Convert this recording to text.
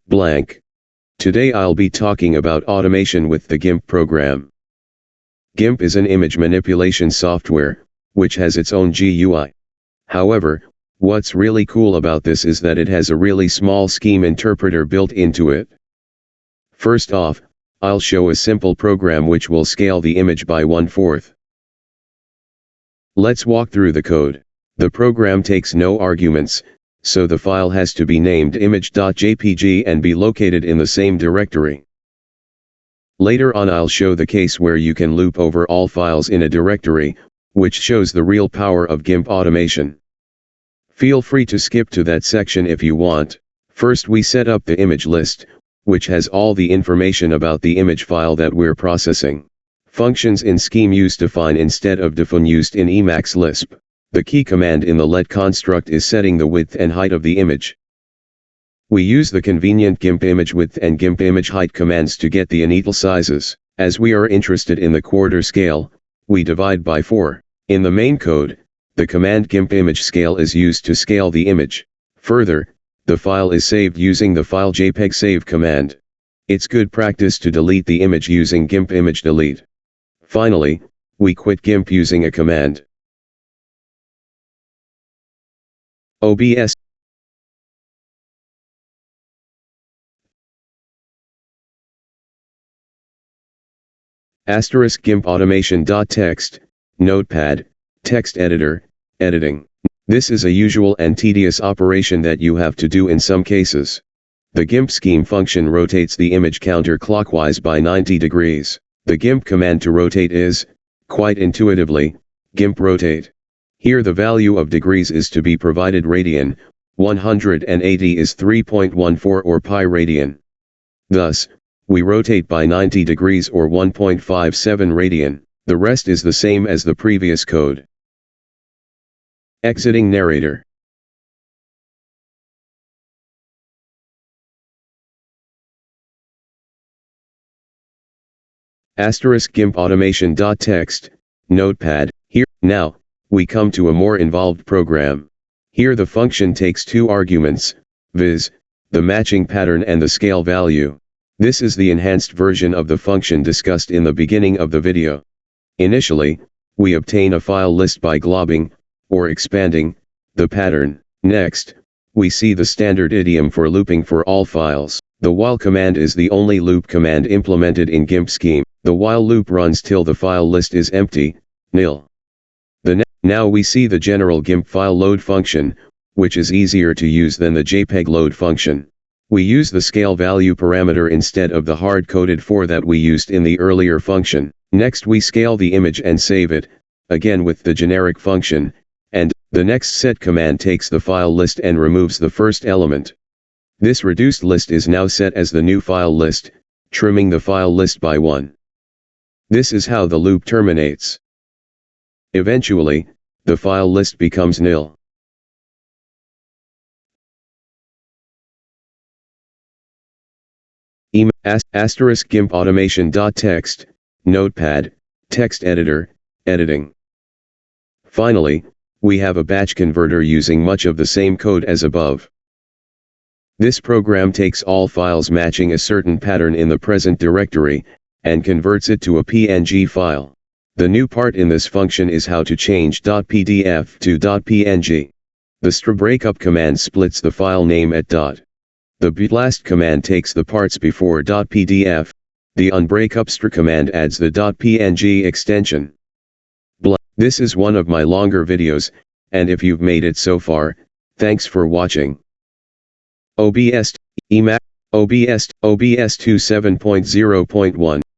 blank. Today I'll be talking about automation with the GIMP program. GIMP is an image manipulation software, which has its own GUI. However, what's really cool about this is that it has a really small scheme interpreter built into it. First off, I'll show a simple program which will scale the image by 1/4. Let's walk through the code. The program takes no arguments, so the file has to be named image.jpg and be located in the same directory. Later on I'll show the case where you can loop over all files in a directory, which shows the real power of GIMP automation. Feel free to skip to that section if you want. First we set up the image list, which has all the information about the image file that we're processing. Functions in scheme use define instead of define used in Emacs Lisp. The key command in the let construct is setting the width and height of the image. We use the convenient GIMP image width and GIMP image height commands to get the initial sizes. As we are interested in the quarter scale, we divide by 4. In the main code, the command GIMP image scale is used to scale the image. Further, the file is saved using the file JPEG save command. It's good practice to delete the image using GIMP image delete. Finally, we quit GIMP using a command. OBS *GIMP automation.txt, Notepad, text editor, editing. This is a usual and tedious operation that you have to do in some cases. The GIMP scheme function rotates the image counterclockwise by 90 degrees. The GIMP command to rotate is, quite intuitively, GIMP rotate. Here the value of degrees is to be provided radian, 180 is 3.14 or pi radian. Thus, we rotate by 90 degrees or 1.57 radian, the rest is the same as the previous code. Exiting narrator. *GIMP automation.txt, Notepad. Here, now, we come to a more involved program. Here the function takes 2 arguments, viz., the matching pattern and the scale value. This is the enhanced version of the function discussed in the beginning of the video. Initially, we obtain a file list by globbing, or expanding, the pattern. Next, we see the standard idiom for looping for all files. The while command is the only loop command implemented in GIMP scheme. The while loop runs till the file list is empty, nil. Now we see the general GIMP file load function, which is easier to use than the JPEG load function. We use the scale value parameter instead of the hard-coded 4 that we used in the earlier function. Next we scale the image and save it, again with the generic function, and the next set command takes the file list and removes the first element. This reduced list is now set as the new file list, trimming the file list by 1. This is how the loop terminates. Eventually, the file list becomes nil. *GIMP automation.txt, Notepad, text editor, editing. Finally, we have a batch converter using much of the same code as above. This program takes all files matching a certain pattern in the present directory, and converts it to a PNG file. The new part in this function is how to change .pdf to .png. The str breakup command splits the file name at . The blast command takes the parts before .pdf. The unbreakup str command adds the .png extension. This is one of my longer videos, and if you've made it so far, thanks for watching. OBS 27.0.1